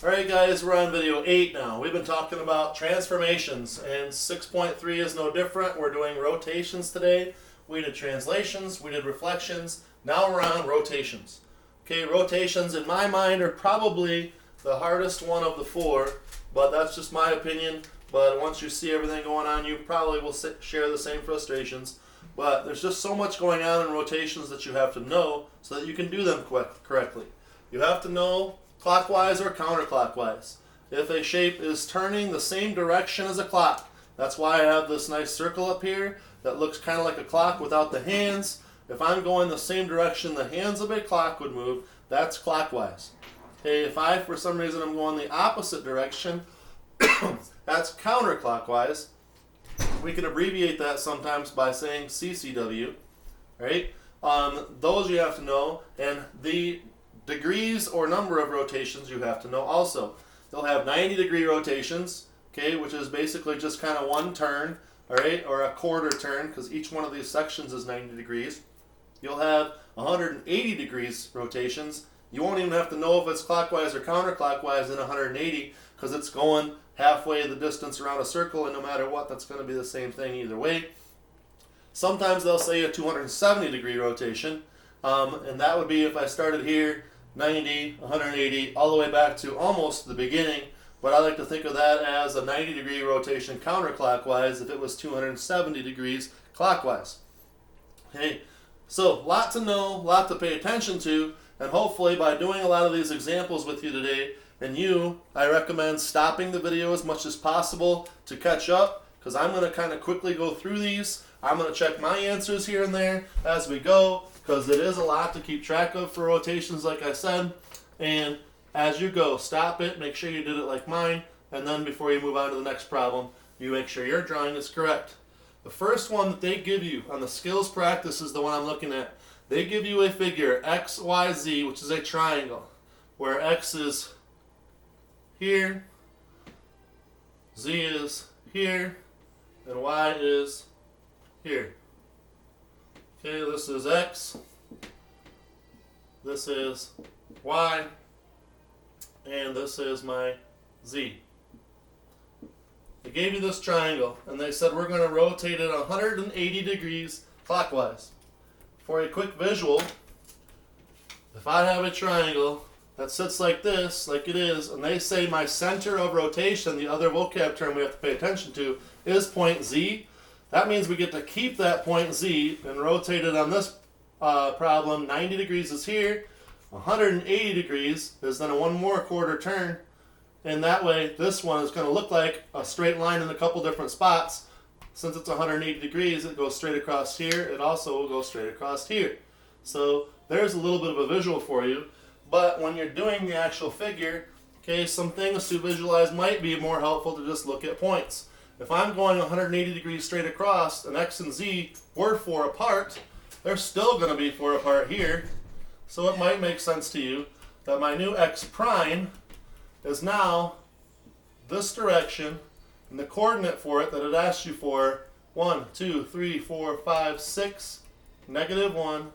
Alright guys, we're on video 8 now. We've been talking about transformations, and 6.3 is no different. We're doing rotations today. We did translations, we did reflections, now we're on rotations. Okay, rotations in my mind are probably the hardest one of the four, but that's just my opinion. But once you see everything going on, you probably will share the same frustrations. But there's just so much going on in rotations that you have to know so that you can do them correctly. You have to know clockwise or counterclockwise. If a shape is turning the same direction as a clock, that's why I have this nice circle up here that looks kind of like a clock without the hands. If I'm going the same direction the hands of a clock would move, that's clockwise. Okay, if I, for some reason, I'm going the opposite direction, that's counterclockwise. We can abbreviate that sometimes by saying CCW, right? Those you have to know, and the degrees or number of rotations you have to know also. They'll have 90-degree rotations, okay, which is basically just kind of one turn, all right, or a quarter turn, because each one of these sections is 90 degrees. You'll have 180 degrees rotations. You won't even have to know if it's clockwise or counterclockwise in 180, because it's going halfway the distance around a circle, and no matter what, that's going to be the same thing either way. Sometimes they'll say a 270-degree rotation, and that would be if I started here, 90, 180, all the way back to almost the beginning, but I like to think of that as a 90-degree rotation counterclockwise if it was 270 degrees clockwise. Okay, so lot to know, lot to pay attention to, and hopefully by doing a lot of these examples with you today, and I recommend stopping the video as much as possible to catch up, because I'm going to kind of quickly go through these. I'm going to check my answers here and there as we go, because it is a lot to keep track of for rotations, like I said. And as you go, stop it, make sure you did it like mine, and then before you move on to the next problem, you make sure your drawing is correct. The first one that they give you on the skills practice is the one I'm looking at. They give you a figure, X, Y, Z, which is a triangle, where X is here, Z is here, and Y is here. Okay, this is X, this is Y, and this is my Z. They gave you this triangle, and they said we're going to rotate it 180 degrees clockwise. For a quick visual, if I have a triangle that sits like this, like it is, and they say my center of rotation, the other vocab term we have to pay attention to, is point Z, that means we get to keep that point Z and rotate it on this problem. 90 degrees is here, 180 degrees is then a one more quarter turn, and that way this one is going to look like a straight line in a couple different spots. Since it's 180 degrees, it goes straight across here. It also will go straight across here. So there's a little bit of a visual for you. But when you're doing the actual figure, okay, some things to visualize might be more helpful to just look at points. If I'm going 180 degrees straight across and X and Z were 4 apart, they're still going to be 4 apart here. So it might make sense to you that my new X prime is now this direction, and the coordinate for it that it asked you for, 1, 2, 3, 4, 5, 6, -1.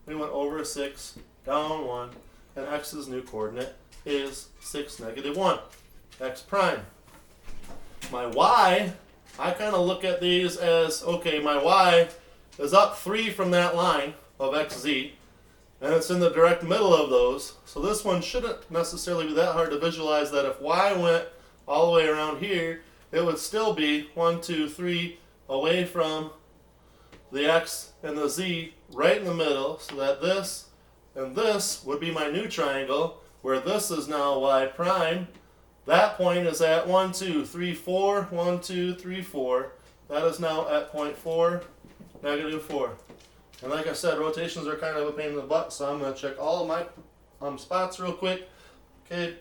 We went over 6, down 1, and X's new coordinate is 6, -1. X prime. My Y, I kind of look at these as, okay, my Y is up 3 from that line of XZ, and it's in the direct middle of those. So this one shouldn't necessarily be that hard to visualize, that if Y went all the way around here, it would still be 1, 2, 3 away from the X and the Z right in the middle, so that this and this would be my new triangle, where this is now Y prime. That point is at 1, 2, 3, 4, 1, 2, 3, 4. That is now at point 4, -4. And like I said, rotations are kind of a pain in the butt, so I'm going to check all of my spots real quick. Okay.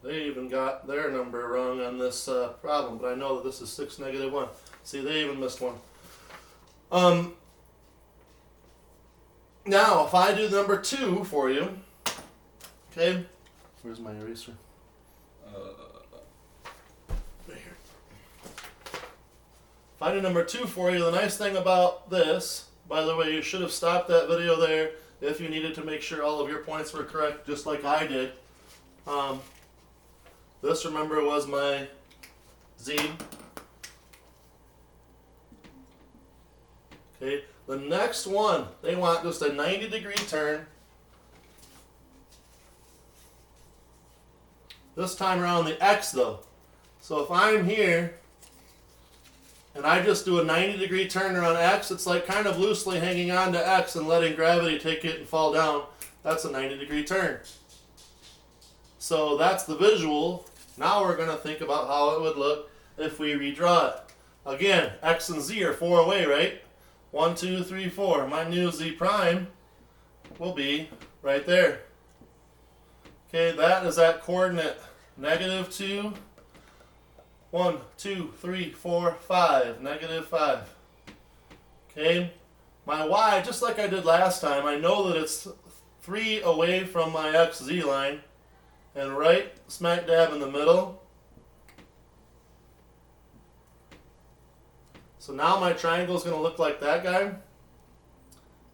They even got their number wrong on this problem, but I know that this is 6, -1. See, they even missed one. Now, if I do number 2 for you, okay, where's my eraser? Right here. Finding number 2 for you. The nice thing about this, by the way, you should have stopped that video there if you needed to make sure all of your points were correct, just like I did. This, remember, was my Z. Okay, the next one, they want just a 90-degree turn. This time around the X though. So if I'm here and I just do a 90-degree turn around X, it's like kind of loosely hanging on to X and letting gravity take it and fall down. That's a 90-degree turn. So that's the visual. Now we're going to think about how it would look if we redraw it. Again, X and Z are 4 away, right? 1, 2, 3, 4. My new Z prime will be right there. Okay, that is at coordinate -2, 1, 2, 3, 4, 5, -5. Okay, my Y, just like I did last time, I know that it's 3 away from my XZ line, and right smack dab in the middle. So now my triangle is going to look like that guy,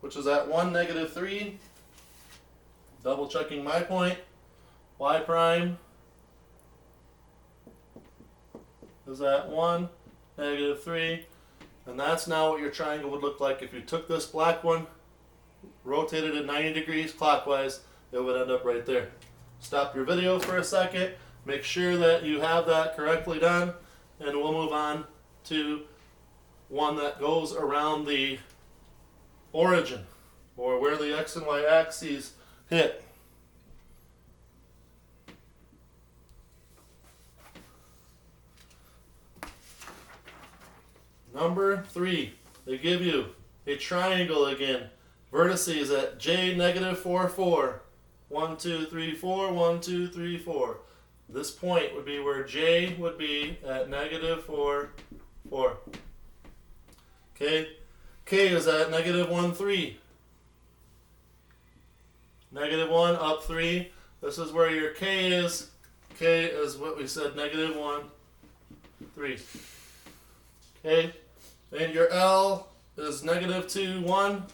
which is at 1, -3. Double checking my point. Y prime is at 1, -3. And that's now what your triangle would look like if you took this black one, rotated it 90 degrees clockwise, it would end up right there. Stop your video for a second, make sure that you have that correctly done, and we'll move on to one that goes around the origin, or where the X and Y axes hit. Number 3, they give you a triangle again. Vertices at J -4, 4. 1, 2, 3, 4, 1, 2, 3, 4. This point would be where J would be at -4, 4. Okay, K is at -1, 3. -1 up 3. This is where your K is. K is what we said, -1, 3. Okay, and your L is -2, 1.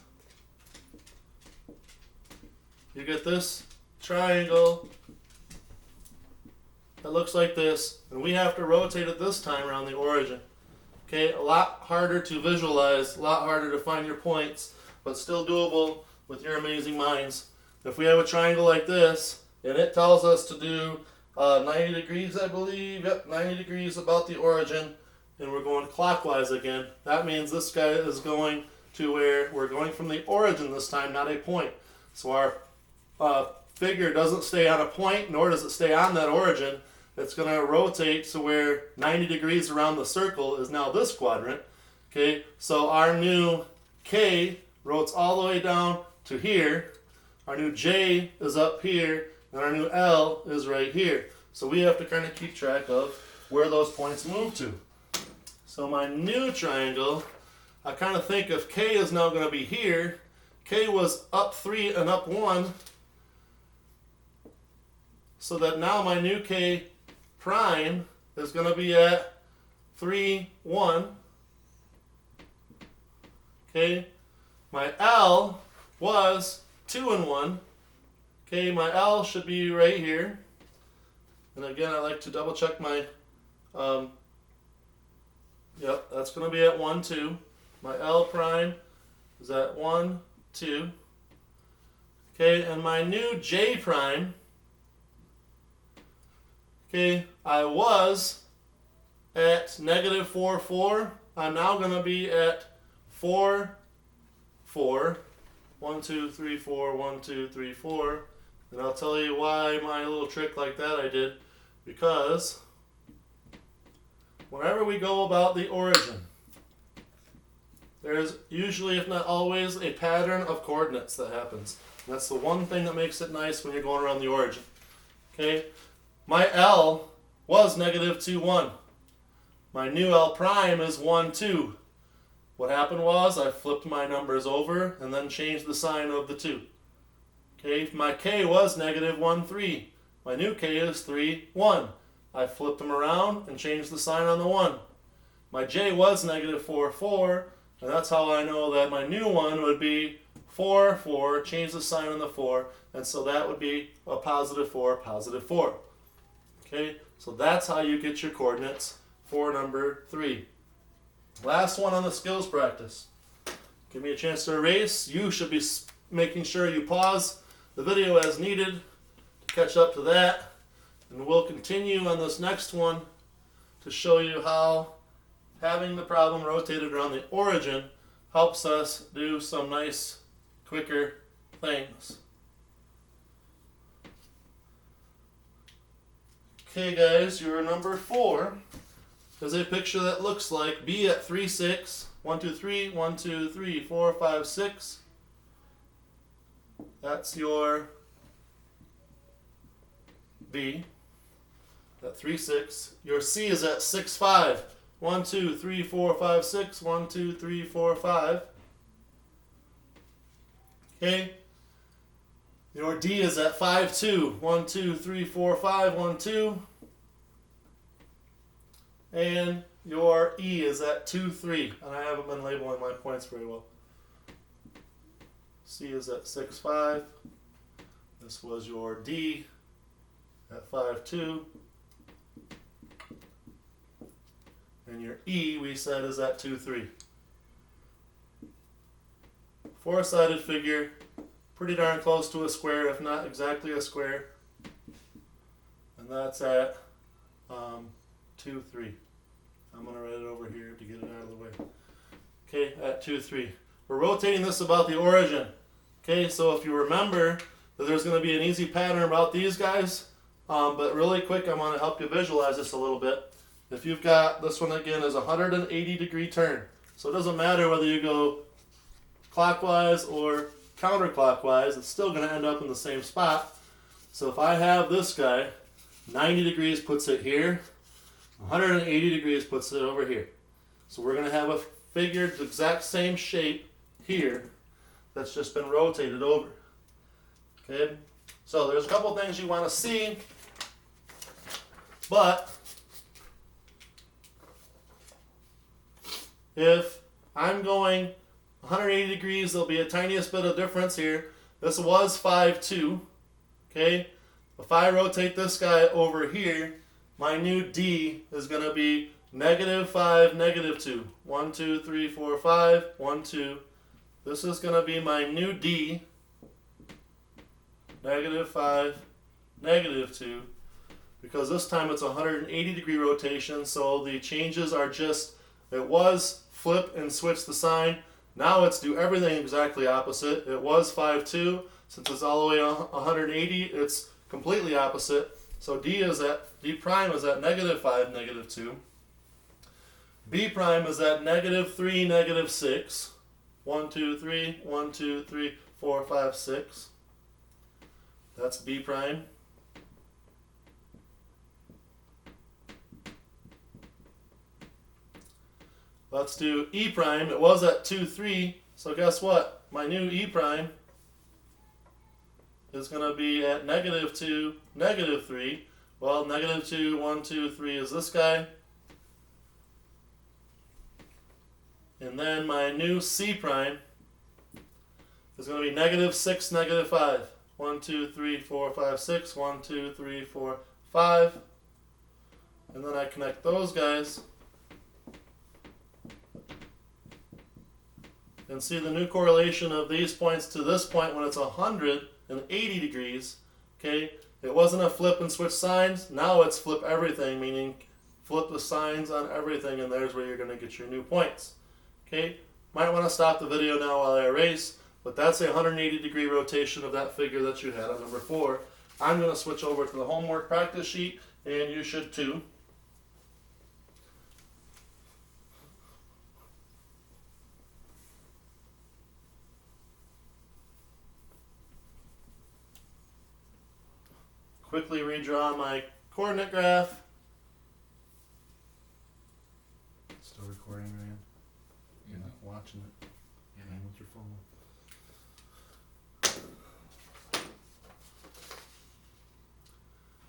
You get this triangle that looks like this, and we have to rotate it this time around the origin. Okay, a lot harder to visualize, a lot harder to find your points, but still doable with your amazing minds. If we have a triangle like this, and it tells us to do 90 degrees, I believe, yep, 90 degrees about the origin, and we're going clockwise again, that means this guy is going to where we're going from the origin this time, not a point. So our figure doesn't stay on a point, nor does it stay on that origin. It's going to rotate to where 90 degrees around the circle is now this quadrant. Okay, so our new K rotates all the way down to here. Our new J is up here, and our new L is right here. So we have to kind of keep track of where those points move to. So my new triangle, I kind of think if K is now going to be here, K was up 3 and up 1, so that now my new K prime is going to be at 3, 1. Okay, my L was 2 and 1. Okay, my L should be right here. And again, I like to double check my, yep, that's going to be at 1, 2. My L prime is at 1, 2. Okay, and my new J prime, okay, I was at -4, 4. I'm now going to be at 4, 4. 1, 2, 3, 4, 1, 2, 3, 4. And I'll tell you why my little trick like that I did. Because whenever we go about the origin, there's usually, if not always, a pattern of coordinates that happens. And that's the one thing that makes it nice when you're going around the origin. Okay, my L was -2, 1. My new L prime is 1, 2. What happened was I flipped my numbers over and then changed the sign of the 2. Okay, my K was -1, 3. My new K is 3, 1. I flipped them around and changed the sign on the 1. My j was negative 4, 4, and that's how I know that my new one would be 4, 4, change the sign on the 4, and so that would be a positive 4, positive 4. Okay, so that's how you get your coordinates for number 3. Last one on the skills practice. Give me a chance to erase. You should be making sure you pause the video as needed to catch up to that. And we'll continue on this next one to show you how having the problem rotated around the origin helps us do some nice, quicker things. Okay guys, your number 4 is a picture that looks like B at 3, 6. 1, 2, 3, 1, 2, 3, 4, 5, 6. That's your B at 3, 6. Your C is at 6, 5. 1, 2, 3, 4, 5, 6. 1, 2, 3, 4, 5. Okay. Your D is at 5, 2. 1, 2, 3, 4, 5. 1, 2. And your E is at 2, 3. And I haven't been labeling my points very well. C is at 6, 5. This was your D at 5, 2. And your E, we said, is at 2, 3. Four-sided figure, pretty darn close to a square, if not exactly a square. And that's at 2, 3. I'm going to write it over here to get it out of the way. Okay, at 2, 3. We're rotating this about the origin. Okay, so if you remember that there's going to be an easy pattern about these guys, but really quick, I'm going to help you visualize this a little bit. If you've got, this one again is a 180-degree turn. So it doesn't matter whether you go clockwise or counterclockwise, it's still going to end up in the same spot. So if I have this guy, 90 degrees puts it here, 180 degrees puts it over here. So we're going to have a figure the exact same shape here that's just been rotated over. Okay, so there's a couple things you want to see, but if I'm going 180 degrees, there'll be a tiniest bit of difference here. This was 5, 2. Okay, if I rotate this guy over here, my new D is going to be negative 5, negative 2. 1, 2, 3, 4, 5. 1, 2. This is going to be my new D. Negative 5, negative 2. Because this time it's a 180-degree rotation, so the changes are just, it was flip and switch the sign. Now it's do everything exactly opposite. It was 5, 2. Since it's all the way 180, it's completely opposite. So D prime is at negative 5, negative 2. B prime is at negative 3, negative 6. 1, 2, 3, 1, 2, 3, 4, 5, 6. That's B prime. Let's do E prime. It was at 2, 3. So guess what? My new E prime is going to be at negative 2, negative 3. Well, negative 2, 1, 2, 3 is this guy. And then my new C prime is going to be negative 6, negative 5. 1, 2, 3, 4, 5, 6. 1, 2, 3, 4, 5. And then I connect those guys. And see the new correlation of these points to this point when it's 180 degrees. Okay, it wasn't a flip and switch signs. Now it's flip everything, meaning flip the signs on everything, and there's where you're going to get your new points. Okay, might want to stop the video now while I erase, but that's a 180-degree rotation of that figure that you had on number 4. I'm going to switch over to the homework practice sheet, and you should too. Quickly redraw my coordinate graph. Still recording, Ryan? You're not watching it. Yeah, man, with your phone.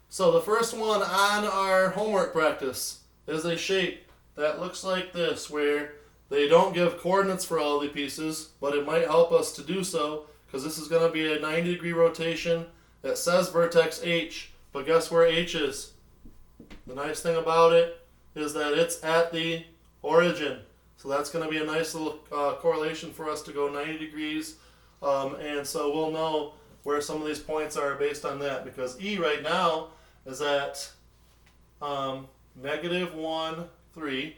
So the first one on our homework practice is a shape that looks like this, where they don't give coordinates for all the pieces, but it might help us to do so, because this is going to be a 90-degree rotation that says vertex H, but guess where H is? The nice thing about it is that it's at the origin. So that's going to be a nice little correlation for us to go 90 degrees. And so we'll know where some of these points are based on that, because E right now is at negative 1, 3.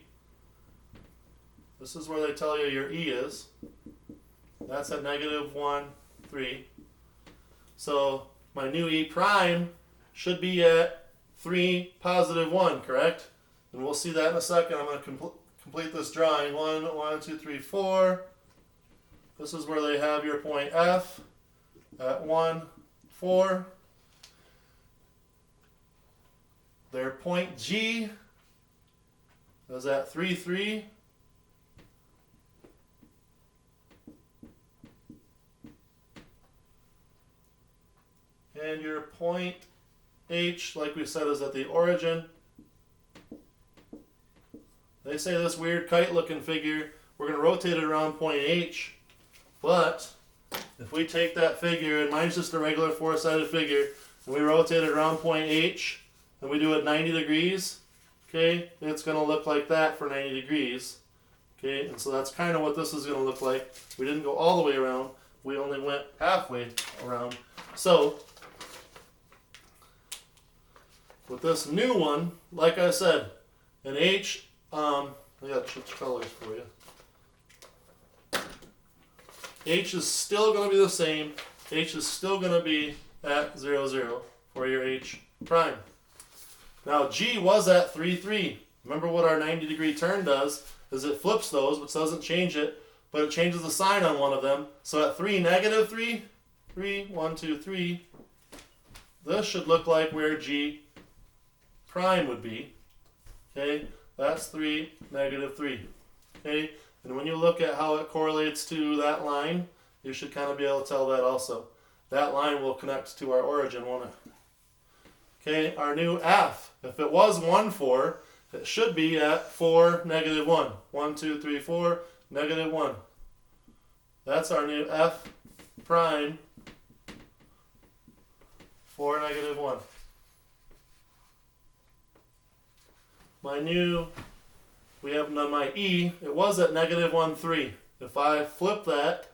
This is where they tell you your E is. That's at negative 1, 3. So my new E prime should be at 3, positive 1, correct? And we'll see that in a second. I'm going to complete this drawing. 1, 2, 3, 4. This is where they have your point F at 1, 4. Their point G is at 3, 3. And your point H, like we said, is at the origin. They say this weird kite-looking figure, we're going to rotate it around point H, but if we take that figure, and mine's just a regular four-sided figure, and we rotate it around point H, and we do it 90 degrees, okay, it's going to look like that for 90 degrees. Okay, and so that's kind of what this is going to look like. We didn't go all the way around, we only went halfway around. So with this new one, like I said, an H, I got to switch colors for you. H is still going to be the same. H is still going to be at 0, 0 for your H prime. Now G was at 3, 3. Remember what our 90-degree turn does is it flips those, which doesn't change it, but it changes the sign on one of them. So at 3, negative 3, 3, 1, 2, 3, this should look like where G prime would be. Okay, that's 3, negative 3. Okay, and when you look at how it correlates to that line, you should kind of be able to tell that also. That line will connect to our origin, won't it? Okay, our new F, if it was 1, 4, it should be at 4, negative 1. 1, 2, 3, 4, negative 1. That's our new F prime, 4, negative 1. We have my E, it was at negative 1, 3. If I flip that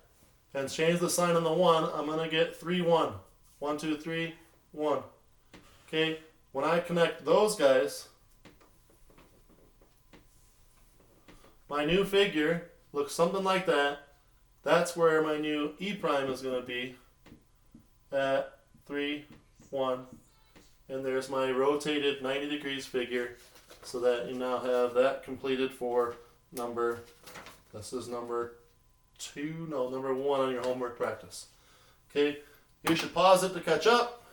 and change the sign on the 1, I'm going to get 3, 1. 1, 2, 3, 1. Okay, when I connect those guys, my new figure looks something like that. That's where my new E prime is going to be at 3, 1. And there's my rotated 90 degrees figure, so that you now have that completed for number 1 on your homework practice. Okay, you should pause it to catch up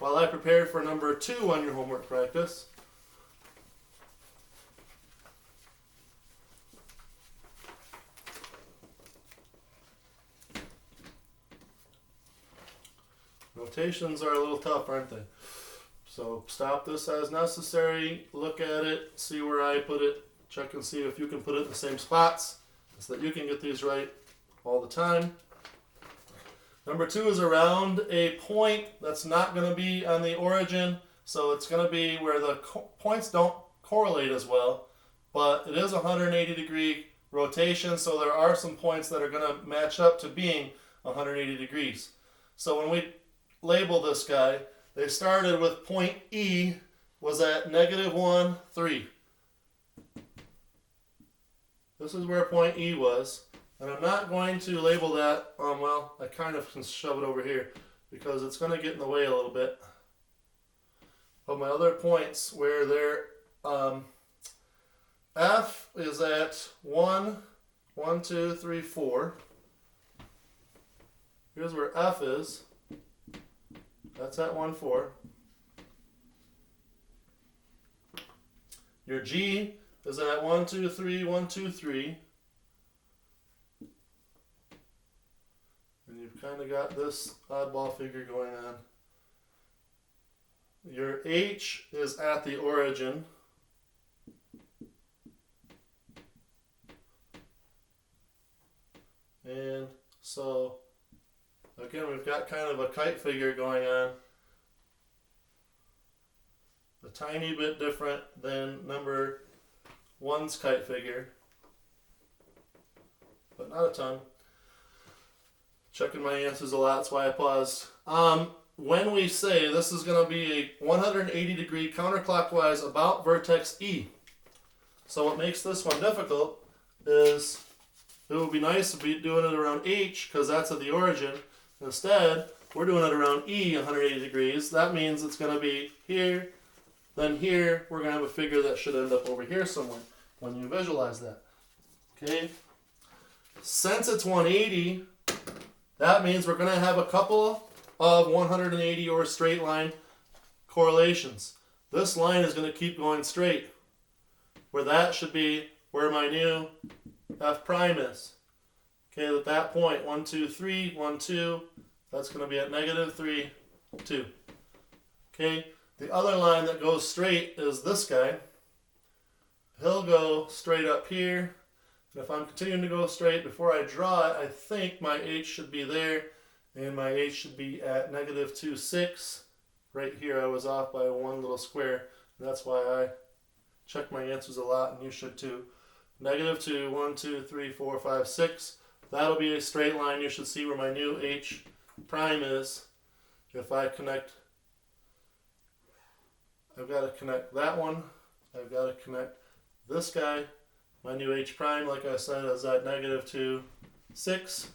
while I prepare for number 2 on your homework practice. Rotations are a little tough, aren't they? So stop this as necessary, look at it, see where I put it, check and see if you can put it in the same spots so that you can get these right all the time. Number 2 is around a point that's not going to be on the origin, so it's going to be where the points don't correlate as well, but it is a 180 degree rotation, so there are some points that are going to match up to being 180 degrees. So when we label this guy, they started with point E was at negative 1, 3. This is where point E was. And I'm not going to label that, well, I kind of can shove it over here because it's going to get in the way a little bit. But my other points where they're, F is at 1, 1, 2, 3, 4. Here's where F is. That's at 1, 4. Your G is at 1, 2, 3, 1, 2, 3. And you've kind of got this oddball figure going on. Your H is at the origin. So again, we've got kind of a kite figure going on. A tiny bit different than number 1's kite figure, but not a ton. Checking my answers a lot, that's why I paused. When we say this is going to be a 180 degree counterclockwise about vertex E. So what makes this one difficult is it would be nice to be doing it around H because that's at the origin. Instead, we're doing it around E 180 degrees. That means it's going to be here, then here. We're going to have a figure that should end up over here somewhere when you visualize that. Okay? Since it's 180, that means we're going to have a couple of 180 or straight line correlations. This line is going to keep going straight, where that should be where my new F prime is. Okay, at that point, 1, 2, 3, 1, 2, that's going to be at -3, 2. Okay, the other line that goes straight is this guy. He'll go straight up here. And if I'm continuing to go straight, before I draw it, I think my H should be there. And my H should be at -2, 6. Right here, I was off by one little square. That's why I check my answers a lot, and you should too. -2, 1, 2, 3, 4, 5, 6. That'll be a straight line. You should see where my new H prime is. If I connect, I've got to connect that one. I've got to connect this guy. My new H prime, like I said, is at -2, 6.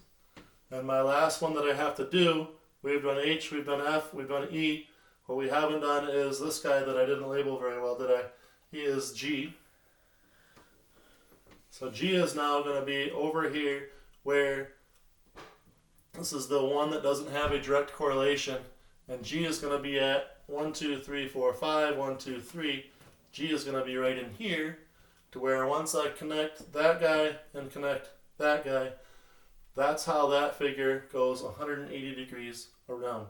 And my last one that I have to do, we've done H, we've done F, we've done E. What we haven't done is this guy that I didn't label very well, did I? He is G. So G is now going to be over here where this is the one that doesn't have a direct correlation. And G is going to be at 1, 2, 3, 4, 5, 1, 2, 3. G is going to be right in here to where once I connect that guy and connect that guy, that's how that figure goes 180 degrees around.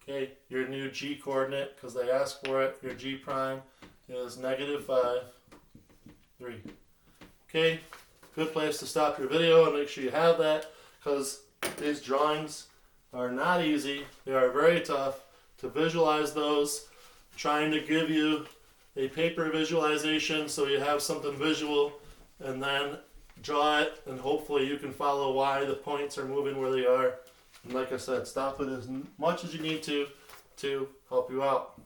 Okay, your new G coordinate, because they asked for it, your G prime is -5, 3. Okay, good place to stop your video and make sure you have that, because these drawings are not easy. They are very tough to visualize those. Trying to give you a paper visualization so you have something visual, and then draw it, and hopefully you can follow why the points are moving where they are. And like I said, stop it as much as you need to help you out.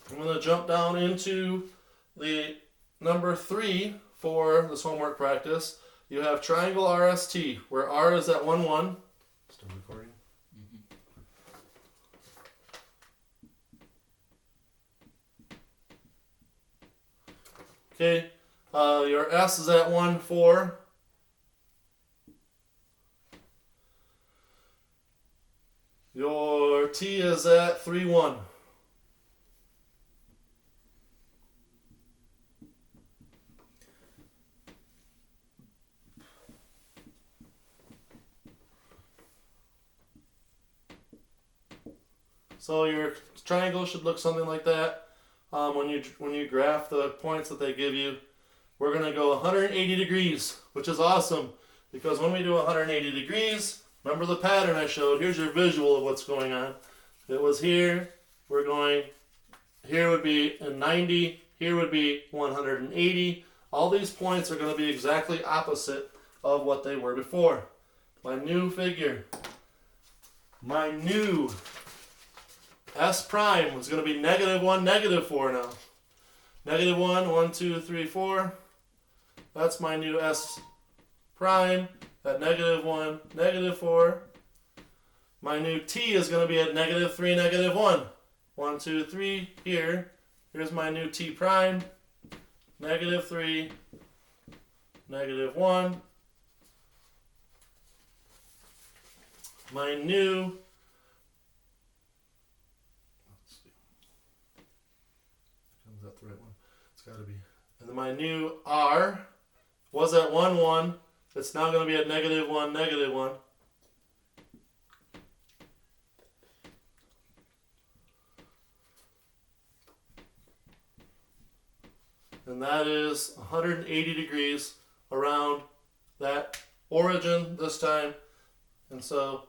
I'm going to jump down into the number 3 for this homework practice. You have triangle RST, where R is at 1, 1. Still recording? Okay, your S is at 1, 4. Your T is at 3, 1. So your triangle should look something like that. When you graph the points that they give you, we're going to go 180 degrees, which is awesome, because when we do 180 degrees, remember the pattern I showed? Here's your visual of what's going on. It was here, we're going, here would be a 90, here would be 180. All these points are going to be exactly opposite of what they were before. My new figure, my new S prime is going to be -1, -4 now. -1, 1, 2, 3, 4. That's my new S prime at -1, -4. My new T is going to be at -3, -1. 1, 2, 3 here. Here's my new T prime. -3, -1. My new, let's see, is that the right one? It's got to be. And then my new R was at 1, 1. It's now going to be at -1, -1. And that is 180 degrees around that origin this time. And so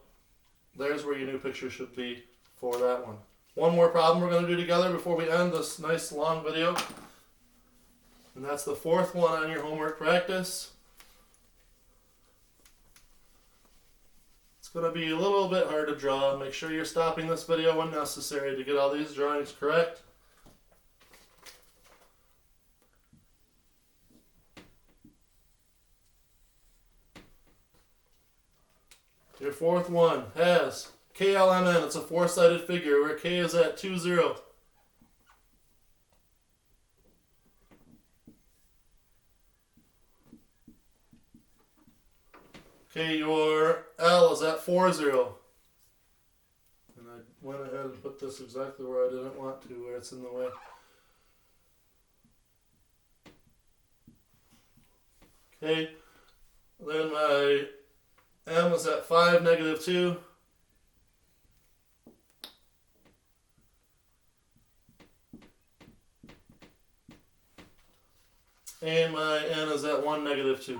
there's where your new picture should be for that one. One more problem we're going to do together before we end this nice long video. And that's the fourth one on your homework practice. It's going to be a little bit hard to draw. Make sure you're stopping this video when necessary to get all these drawings correct. Your fourth one has KLMN. It's a four-sided figure where K is at 2, 0. Okay, your L is at 4, 0. And I went ahead and put this exactly where I didn't want to, where it's in the way. Okay, then my M is at 5, -2. And my N is at 1, -2.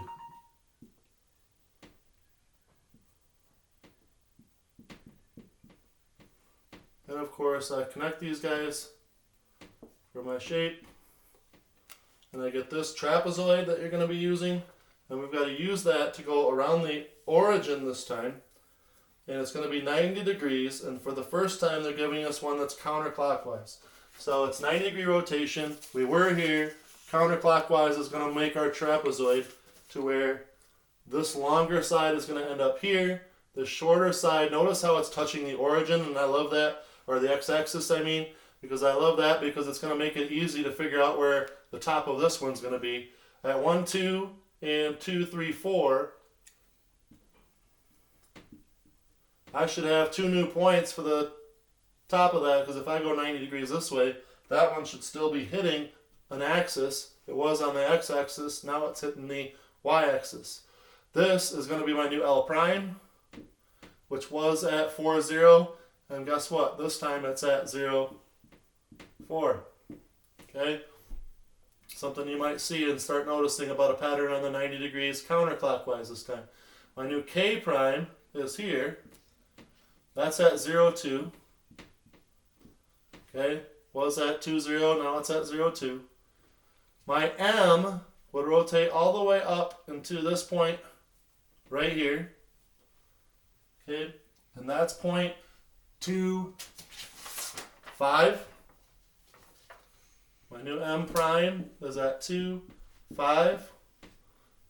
And of course I connect these guys for my shape. And I get this trapezoid that you're going to be using. And we've got to use that to go around the origin this time. And it's going to be 90 degrees. And for the first time they're giving us one that's counterclockwise. So it's 90-degree rotation. We were here. Counterclockwise is going to make our trapezoid to where this longer side is going to end up here. The shorter side, notice how it's touching the origin, and I love that, or the x-axis I mean, because I love that because it's going to make it easy to figure out where the top of this one's going to be. At 1, 2, and 2, 3, 4, I should have 2 new points for the top of that, because if I go 90 degrees this way, that one should still be hitting an axis. It was on the x-axis, now it's hitting the y-axis. This is going to be my new L prime, which was at 4, 0, and guess what? This time it's at 0, 4. Okay? Something you might see and start noticing about a pattern on the 90 degrees counterclockwise this time. My new K prime is here. That's at 0, 2. Okay? Was at 2, 0, now it's at 0, 2. My M would rotate all the way up into this point right here. Okay? And that's point 2, 5. My new M prime is at 2, 5.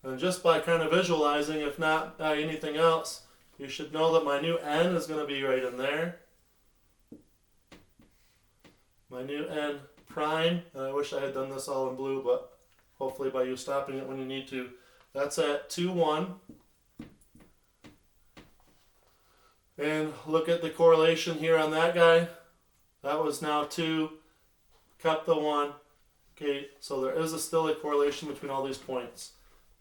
And just by kind of visualizing, if not by anything else, you should know that my new N is going to be right in there. My new N prime, and I wish I had done this all in blue, but hopefully by you stopping it when you need to, that's at 2, 1. And look at the correlation here on that guy. That was now 2, kept the 1. Okay, so there is still a correlation between all these points.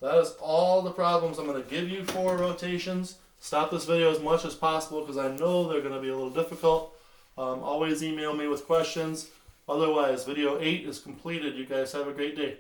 That is all the problems I'm going to give you for rotations. Stop this video as much as possible because I know they're going to be a little difficult. Always email me with questions. Otherwise, video 8 is completed. You guys have a great day.